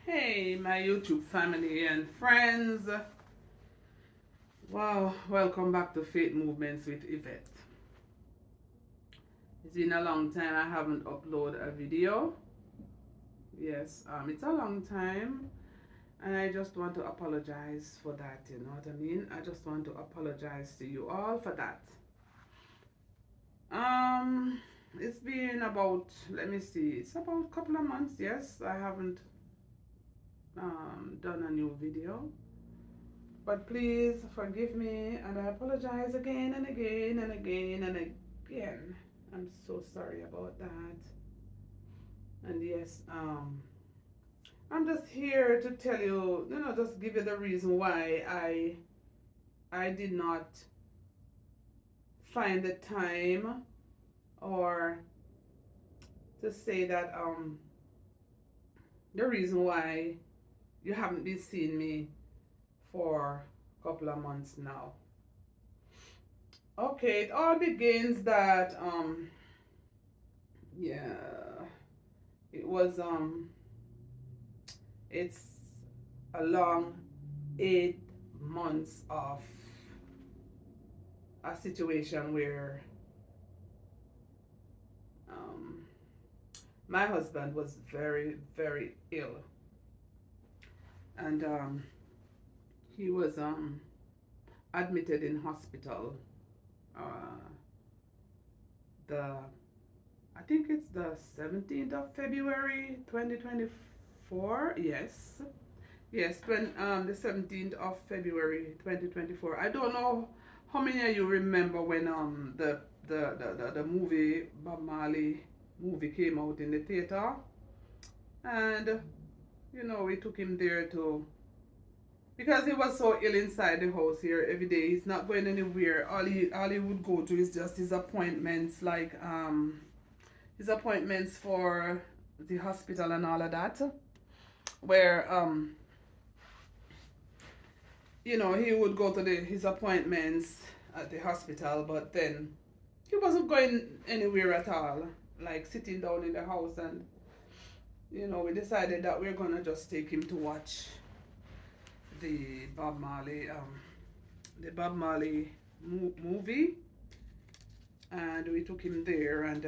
Hey, my YouTube family and friends. Wow, welcome back to Faith Movements with Yvette. It's been a long time I haven't uploaded a video. Yes, it's a long time, and I just want to apologize for that, you know what I mean? I just want to apologize to you all for that. Um, it's been about, let me see, it's about a couple of months, yes, I haven't done a new video. But please forgive me, and I apologize again and again and again and again. I'm so sorry about that. And yes, I'm just here to tell you, just give you the reason why I did not find the time, or to say that the reason why you haven't been seeing me for a couple of months now. Okay, it all begins that yeah, it was it's a long 8 months of a situation where um my husband was very, very ill, and he was admitted in hospital. uh the I think it's the 17th of February 2024. Yes. Yes, when the 17th of February 2024. I don't know how many of you remember when the movie Bob Marley movie came out in the theater, and we took him there to, because he was so ill inside the house here every day. He's not going anywhere. All he would go to is just his appointments, like his appointments for the hospital and all of that, where he would go to his appointments at the hospital, but then he wasn't going anywhere at all, like sitting down in the house. And we decided that we're gonna just take him to watch the Bob Marley movie, and we took him there, and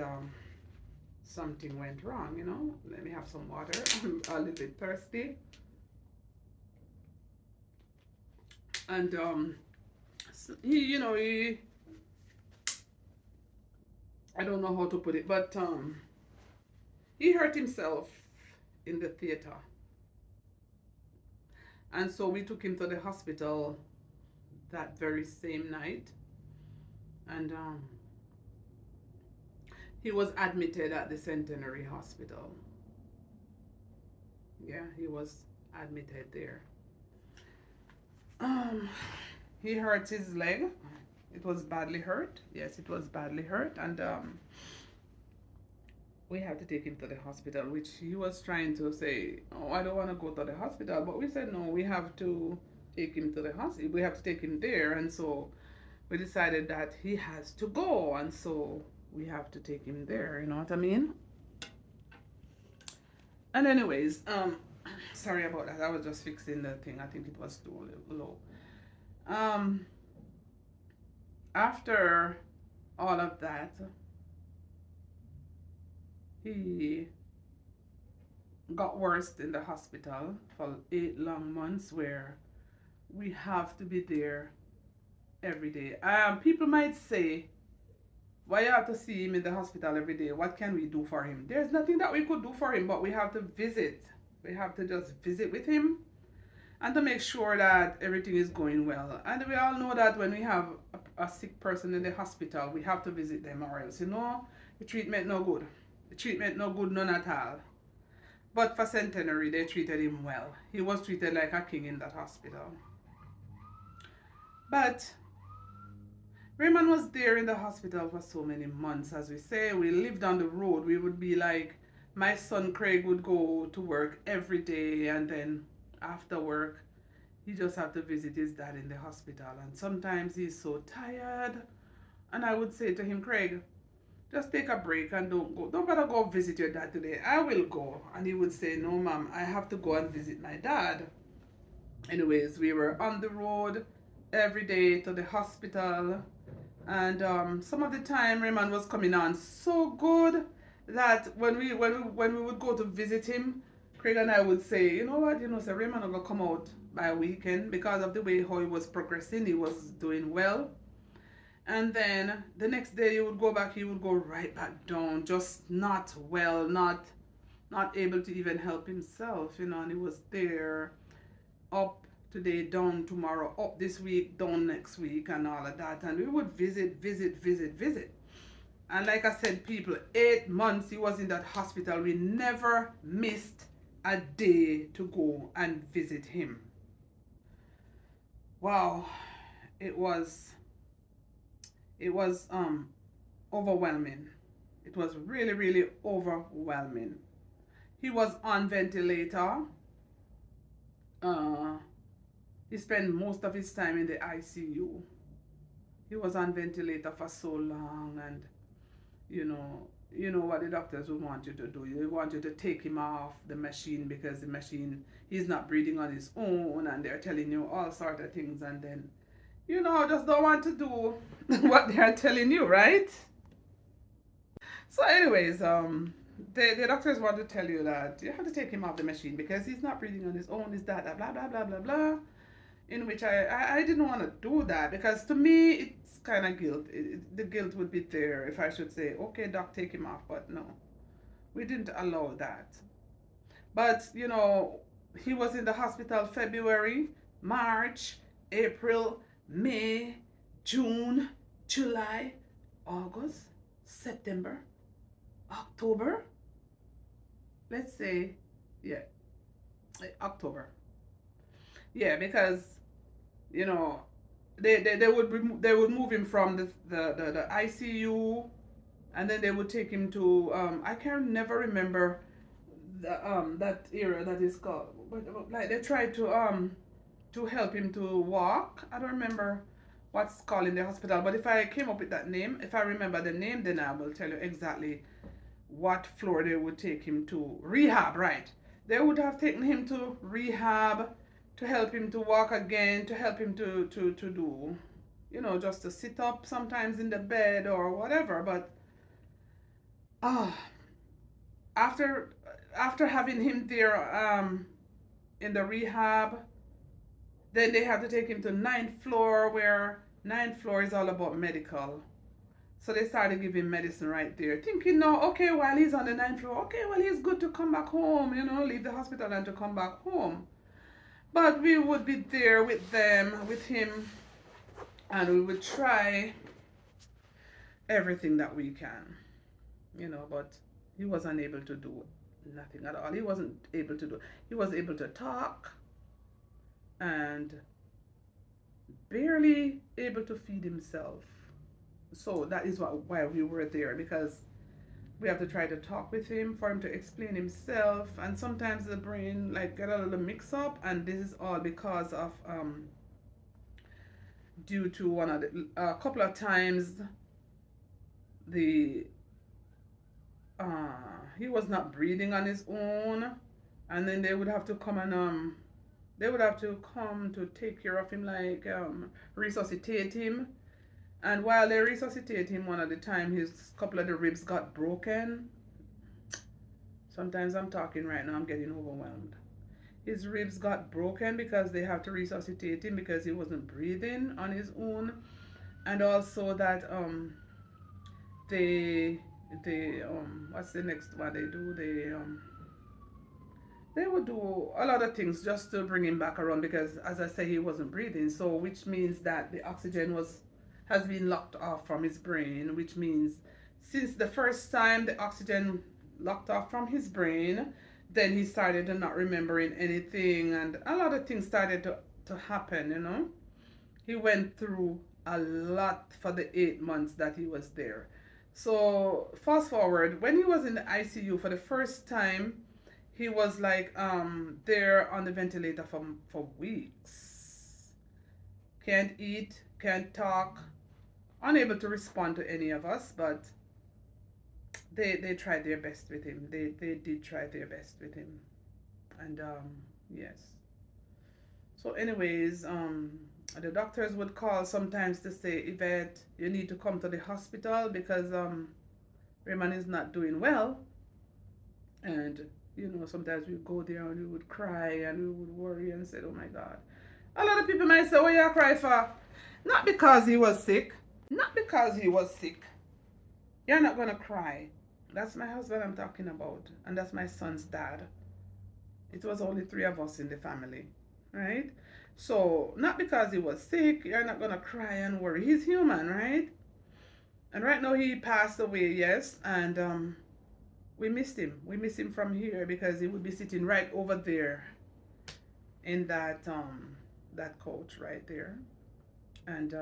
something went wrong. Let me have some water. I'm a little bit thirsty. And he I don't know how to put it, but he hurt himself in the theater. And so we took him to the hospital that very same night. And he was admitted at the Centenary Hospital. Yeah, he was admitted there. Um, he hurt his leg. It was badly hurt. Yes, it was badly hurt. And we had to take him to the hospital, which he was trying to say, "Oh, I don't want to go to the hospital." But we said, "No, we have to take him to the hospital. We have to take him there." And so we decided that he has to go. And so we have to take him there. You know what I mean? And anyways, sorry about that. I was just fixing the thing. I think it was too low. Um, After all of that, he got worse in the hospital for 8 long months, where we have to be there every day. People might say, "Why you have to see him in the hospital every day? What can we do for him?" There's nothing that we could do for him, but we have to visit. We have to just visit with him, and to make sure that everything is going well. And we all know that when we have a sick person in the hospital, we have to visit them, or else, the treatment no good. The treatment no good, none at all. But for Centenary, they treated him well. He was treated like a king in that hospital. But Raymond was there in the hospital for so many months. As we say, we lived on the road. We would be like, my son Craig would go to work every day, and then after work, he just have to visit his dad in the hospital. And sometimes he's so tired. And I would say to him, "Craig, just take a break and don't bother go visit your dad today. I will go. And he would say, no, ma'am, I have to go and visit my dad. Anyways, we were on the road every day to the hospital. And some of the time Raymond was coming on so good that when we would go to visit him, Craig and I would say, you know what, so Raymond will come out by a weekend because of the way how he was progressing. He was doing well. And then the next day he would go back, he would go right back down, just not well, not able to even help himself, and he was there, up today, down tomorrow, up this week, down next week, and all of that. And we would visit. And like I said, people, 8 months he was in that hospital. We never missed a day to go and visit him. Wow, it was overwhelming. It was really, really overwhelming. He was on ventilator. He spent most of his time in the ICU. He was on ventilator for so long, and you know what the doctors would want you to do. They want you to take him off the machine because the machine, he's not breathing on his own, and they're telling you all sort of things, and then just don't want to do what they're telling you, right? So anyways, the doctors want to tell you that you have to take him off the machine because he's not breathing on his own, is that blah blah blah blah blah. In which I didn't want to do that because to me it's kind of guilt. The guilt would be there if I should say, okay, doc, take him off, but no, we didn't allow that. But he was in the hospital February, March, April, May, June, July, August, September, October. Let's say, yeah, October. Yeah, because they would move him from the ICU, and then they would take him to I can never remember that area that is called, but like they tried to help him to walk. I don't remember what's called in the hospital, but if I came up with that name, if I remember the name, then I will tell you exactly what floor they would take him to. Rehab, right? They would have taken him to rehab to help him to walk again, to help him to do, just to sit up sometimes in the bed or whatever. But ah, after having him there in the rehab, then they have to take him to ninth floor, where ninth floor is all about medical. So they started giving medicine right there, thinking, no, okay, while he's on the ninth floor, okay, well, he's good to come back home, leave the hospital and to come back home. But we would be there with them, with him, and we would try everything that we can, but he was unable to do nothing at all. He wasn't able to do, he was able to talk and barely able to feed himself. So that is why we were there, because we have to try to talk with him for him to explain himself, and sometimes the brain like get a little mix up, and this is all because of due to a couple of times the he was not breathing on his own, and then they would have to come and they would have to come to take care of him, like resuscitate him. And while they resuscitate him, one at a time, his couple of the ribs got broken. Sometimes I'm talking right now, I'm getting overwhelmed. His ribs got broken because they have to resuscitate him because he wasn't breathing on his own. And also that they what's the next one they do? They would do a lot of things just to bring him back around because, as I say, he wasn't breathing. So which means that the oxygen has been locked off from his brain, which means since the first time the oxygen locked off from his brain, then he started to not remembering anything, and a lot of things started to happen. He went through a lot for the 8 months that he was there. So fast forward, when he was in the ICU for the first time, he was like there on the ventilator for weeks. Can't eat, can't talk, unable to respond to any of us, but they tried their best with him. They did try their best with him, and yes. So, anyways, the doctors would call sometimes to say, Yvette, you need to come to the hospital because Raymond is not doing well, and sometimes we go there and we would cry and we would worry and say, oh my God. A lot of people might say, what you cry for? Not because he was sick. Not because he was sick. You're not gonna cry. That's my husband I'm talking about, and that's my son's dad. It was only three of us in the family, right? So not because he was sick, you're not gonna cry and worry. He's human, right? And right now he passed away, yes, and we missed him. We miss him from here because he would be sitting right over there in that couch right there, and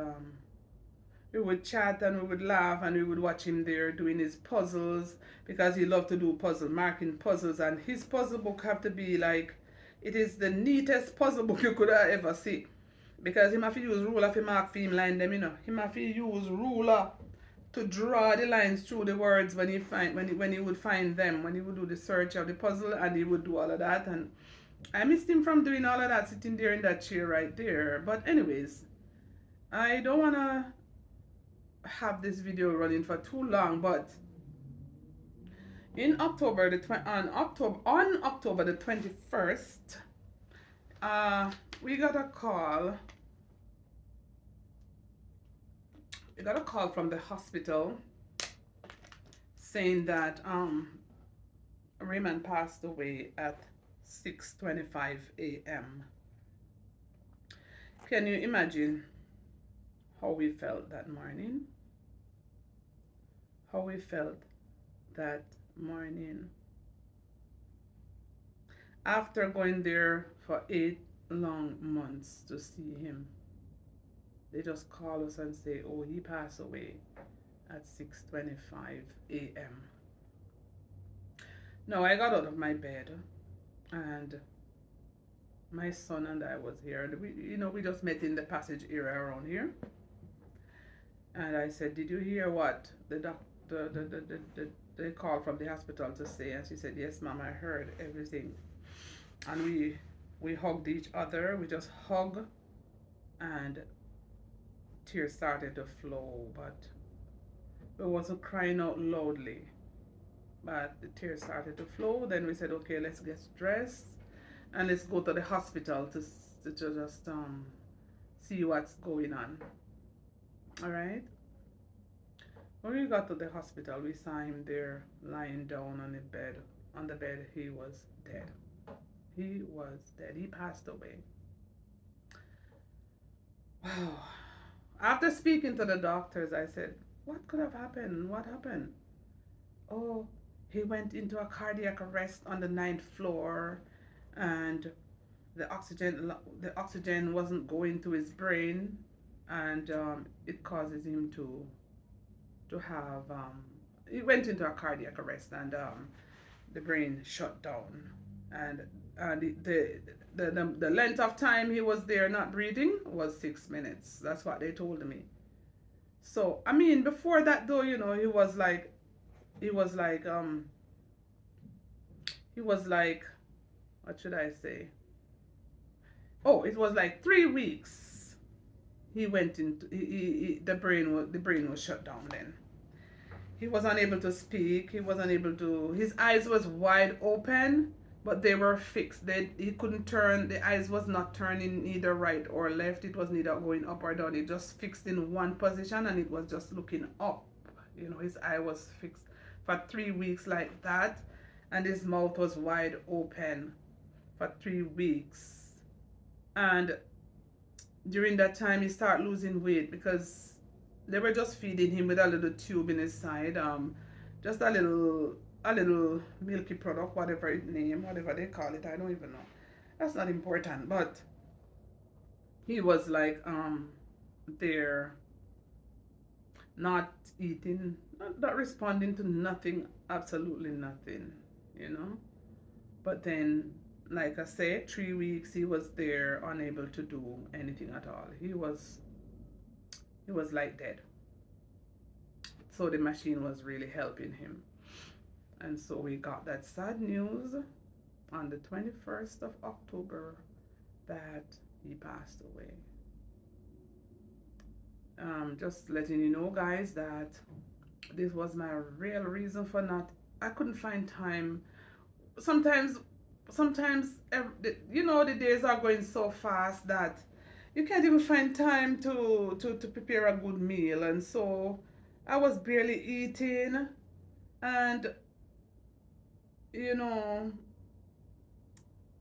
we would chat and we would laugh and we would watch him there doing his puzzles because he loved to do puzzle marking puzzles, and his puzzle book have to be like, it is the neatest puzzle book you could ever see, because him have to use ruler to mark for him line them, him have to use ruler to draw the lines through the words when he would find them, when he would do the search of the puzzle, and he would do all of that. And I missed him from doing all of that, sitting there in that chair right there. But anyways, I don't wanna have this video running for too long, but in October on October the 21st, we got a call. We got a call from the hospital saying that Raymond passed away at 6:25 a.m. Can you imagine how we felt that morning? How we felt that morning. After going there for 8 long months to see him, they just call us and say, oh, he passed away at 6:25 a.m. No, I got out of my bed, and my son and I was here, and we just met in the passage area around here. And I said, did you hear what they called from the hospital to say? And she said, yes, Mom, I heard everything. And we hugged each other. We just hugged, and tears started to flow, but we wasn't crying out loudly. But the tears started to flow. Then we said, okay, let's get dressed and let's go to the hospital to just see what's going on. All right. When we got to the hospital, we saw him there lying down on the bed. On the bed, he was dead. He was dead. He passed away. Wow. After speaking to the doctors, I said, what could have happened? What happened? Oh, he went into a cardiac arrest on the 9th floor, and the oxygen wasn't going to his brain, and it causes him to have he went into a cardiac arrest, and the brain shut down, and the length of time he was there not breathing was 6 minutes. That's what they told me. So I mean, before that though, he was like what should I say? Oh, it was like 3 weeks. He went into the brain was shut down then. He was unable to speak. He was unable to. His eyes was wide open, but they were fixed. He couldn't turn. The eyes was not turning either right or left. It was neither going up or down. It just fixed in one position, and it was just looking up. His eye was fixed for 3 weeks like that, and his mouth was wide open for 3 weeks. And during that time, he started losing weight because they were just feeding him with a little tube in his side, just a little milky product, whatever they call it, I don't even know. That's not important, but he was like there, not eating, not responding to nothing, absolutely nothing, But then, like I said, 3 weeks he was there, unable to do anything at all. He was like dead. So the machine was really helping him. And so we got that sad news on the 21st of October that he passed away. Just letting you know, guys, that this was my real reason for not. I couldn't find time. Sometimes, the days are going so fast that you can't even find time to prepare a good meal, and so I was barely eating, and you know,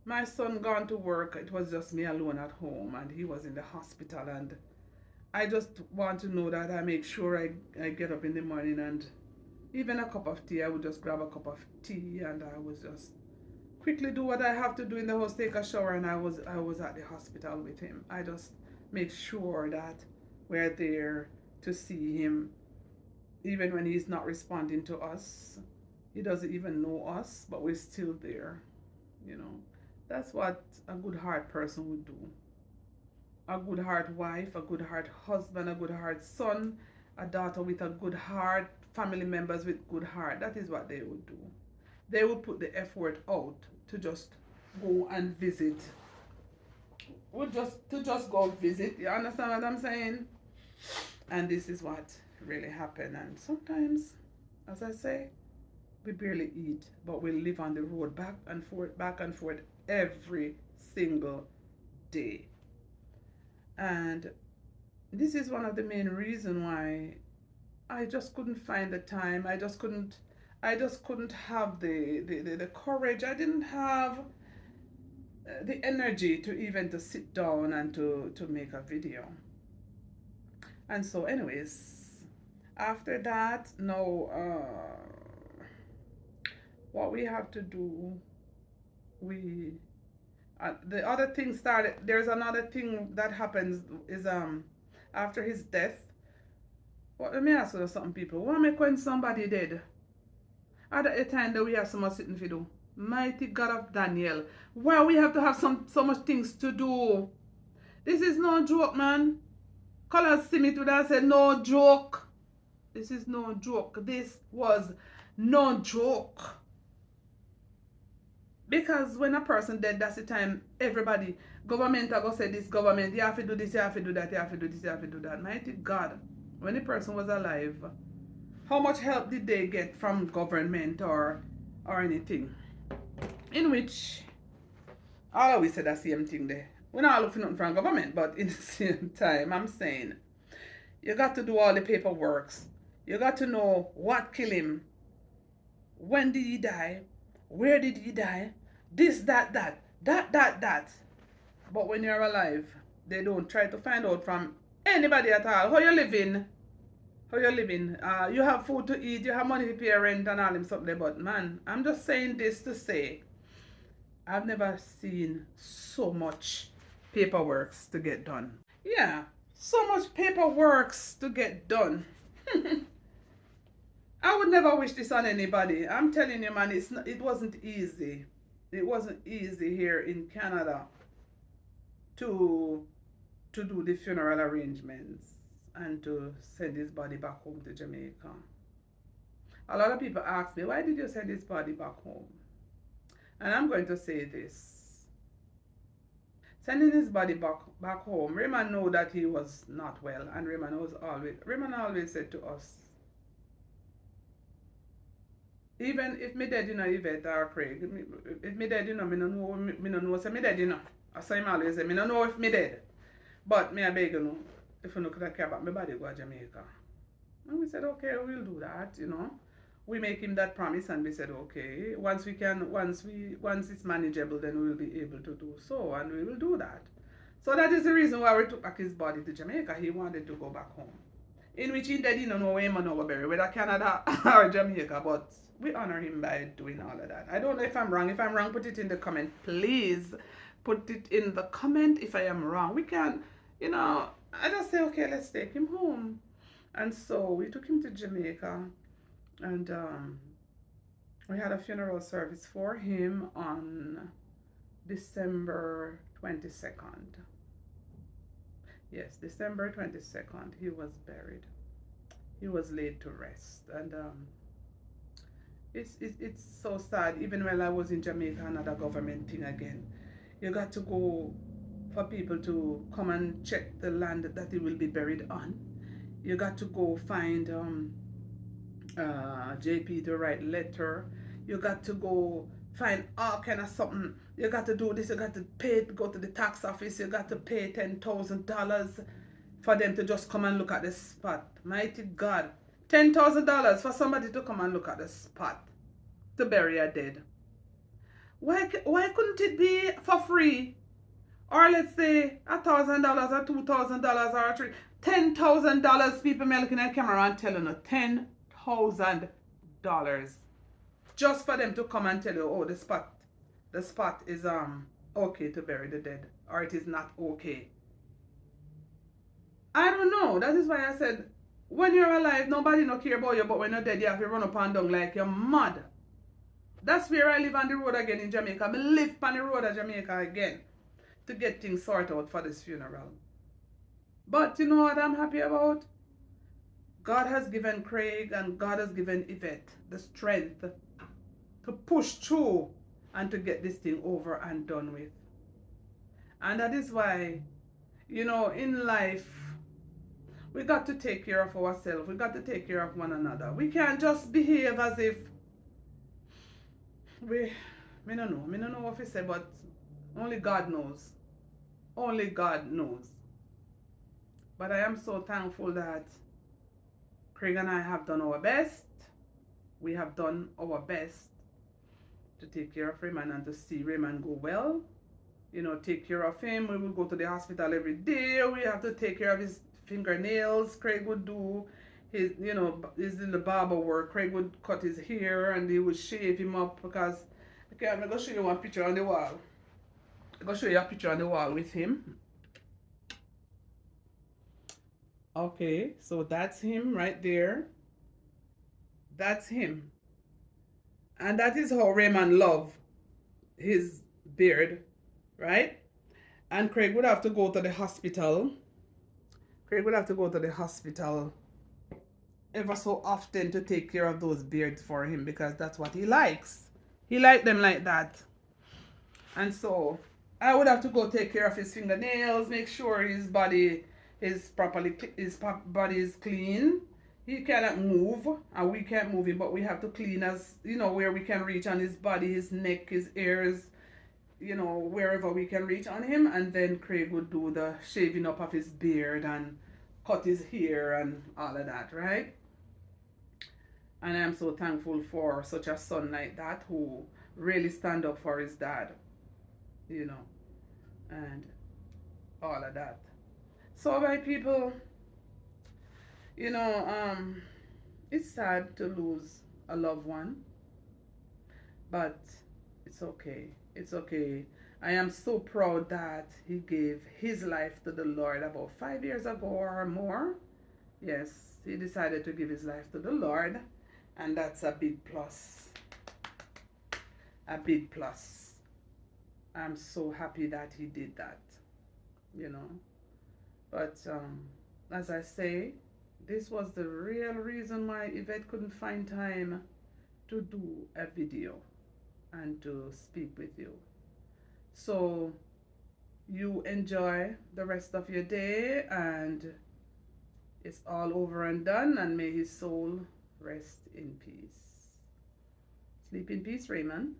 my son gone to work. It was just me alone at home, and he was in the hospital, and I just want to know that I make sure I get up in the morning and even a cup of tea. I would just grab a cup of tea and I was just quickly do what I have to do in the house, take a shower, and I was at the hospital with him. I just make sure that we're there to see him even when he's not responding to us. He doesn't even know us, but we're still there, you know. That's what a good heart person would do. A good heart wife, a good heart husband, a good heart son, a daughter with a good heart, family members with good heart. That is what they would do. They would put the effort out to just go and visit. Would just go visit. You understand what I'm saying? And this is what really happened. And sometimes, as I say, we barely eat, but we live on the road back and forth every single day. And this is one of the main reason why I just couldn't find the time. I just couldn't have the courage. I didn't have the energy to even to sit down and to make a video. And so anyways, after that, now what we have to do, we the other thing started. There's another thing that happens is after his death. What let me ask you something, people. What make when somebody dead? At the time that we have so much sitting to do. Mighty God of Daniel. Why we have to have so much things to do? This is no joke, man. Colors see me today and say no joke. This is no joke. This was no joke. Because when a person dead, that's the time everybody, government are going to say this, government, you have to do this, you have to do that, you have to do this, you have to do that. Mighty God, when the person was alive, how much help did they get from government or anything? In which, I always say the same thing there. We're not looking nothing from government, but in the same time, I'm saying, you got to do all the paperwork. You got to know what killed him. When did he die? Where did he die? This, that. But when you're alive, they don't try to find out from anybody at all. How you living? How you living? You have food to eat, you have money to pay rent and all them something. But man, I'm just saying this to say, I've never seen so much paperwork to get done. Yeah, so much paperwork to get done. I would never wish this on anybody. I'm telling you, man, it wasn't easy. It wasn't easy here in Canada to do the funeral arrangements and to send his body back home to Jamaica. A lot of people ask me, why did you send his body back home? And I'm going to say this. Sending his body back home, Raymond know that he was not well, and Raymond always said to us, even if me dead, Yvette or Craig, if me dead, me no know, say me dead, As him always say, me no know if me dead. But me I beg if you could care about my body, go to Jamaica. And we said, okay, we'll do that. We make him that promise and we said, okay, once it's manageable, then we'll be able to do so, and we will do that. So that is the reason why we took back his body to Jamaica. He wanted to go back home. In which he didn't know where him and go bury, whether Canada or Jamaica, but we honor him by doing all of that. I don't know if I'm wrong. If I'm wrong, put it in the comment. Please put it in the comment if I am wrong. We can, I just say, okay, let's take him home. And so we took him to Jamaica, and we had a funeral service for him on December 22nd. Yes, December 22nd, he was buried. He was laid to rest. And It's so sad. Even while I was in Jamaica, another government thing again. You got to go for people to come and check the land that it will be buried on. You got to go find JP to write letter. You got to go find all kind of something. You got to do this. You got to pay. Go to the tax office. You got to pay $10,000 for them to just come and look at the spot. Mighty God, $10,000 for somebody to come and look at the spot to bury a dead. Why couldn't it be for free? Or let's say $1,000 or $2,000 or $10,000. People may looking at camera and telling you $10,000 just for them to come and tell you, oh, the spot is okay to bury the dead, or it is not okay. I don't know. That is why I said, when you're alive, nobody no care about you, but when you're dead, you have to run up and down like you're mad. That's where I live on the road again in Jamaica. I live on the road of Jamaica again to get things sorted out for this funeral. But you know what I'm happy about? God has given Craig and God has given Yvette the strength to push through and to get this thing over and done with. And that is why, you know, in life, we got to take care of ourselves. We got to take care of one another. We can't just behave as if me don't know. Me don't know what to say, but only God knows. Only God knows. But I am so thankful that Craig and I have done our best. We have done our best to take care of Raymond and to see Raymond go well. You know, take care of him. We will go to the hospital every day. We have to take care of his fingernails. Craig would do his, you know, his little barber work. Craig would cut his hair and he would shave him up because, okay, I'm going to show you one picture on the wall. I'm going to show you a picture on the wall with him. Okay, so that's him right there. That's him. And that is how Raymond loved his beard, right? And Craig would have to go to the hospital. Craig would have to go to the hospital ever so often to take care of those beards for him because that's what he likes. He liked them like that. And so I would have to go take care of his fingernails, make sure his body is body is clean. He cannot move and we can't move him, but we have to clean as, you know, where we can reach on his body, his neck, his ears, you know, wherever we can reach on him. And then Craig would do the shaving up of his beard and cut his hair and all of that, right? And I'm so thankful for such a son like that who really stand up for his dad, you know, and all of that. So my people, you know, it's sad to lose a loved one, but it's okay. It's okay. I am so proud that he gave his life to the Lord about 5 years ago or more. Yes, he decided to give his life to the Lord, and that's a big plus. A big plus. I'm so happy that he did that, you know. But as I say, this was the real reason why Yvette couldn't find time to do a video and to speak with you. So you enjoy the rest of your day, and it's all over and done, and may his soul rest in peace. Sleep in peace, Raymond.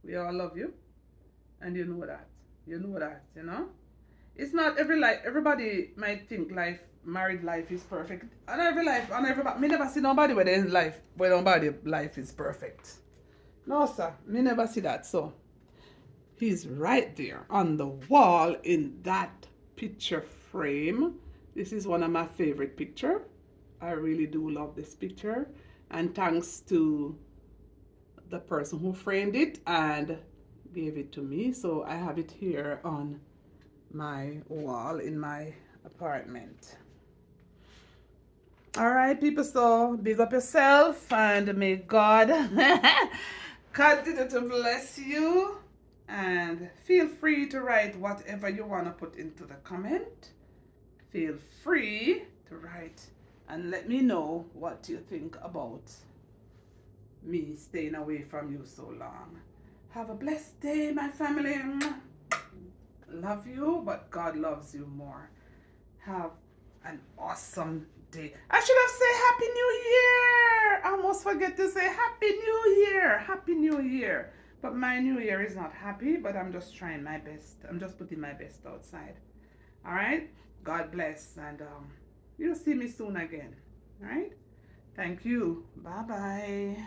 We all love you, and you know that. You know that, you know? It's not everybody might think married life is perfect. And everybody, me never see nobody where nobody life is perfect. No, sir, me never see that. So he's right there on the wall in that picture frame. This is one of my favorite picture. I really do love this picture. And thanks to the person who framed it and gave it to me. So I have it here on my wall in my apartment. All right, people, so big up yourself and may God continue to bless you, and feel free to write whatever you want to put into the comment. Feel free to write and let me know what you think about me staying away from you so long. Have a blessed day, my family. Love you, but God loves you more. Have an awesome day. I should have said Happy New Year. I almost forget to say Happy New Year. Happy New Year. But my New Year is not happy, but I'm just trying my best. I'm just putting my best outside. All right? God bless. And you'll see me soon again. All right? Thank you. Bye-bye.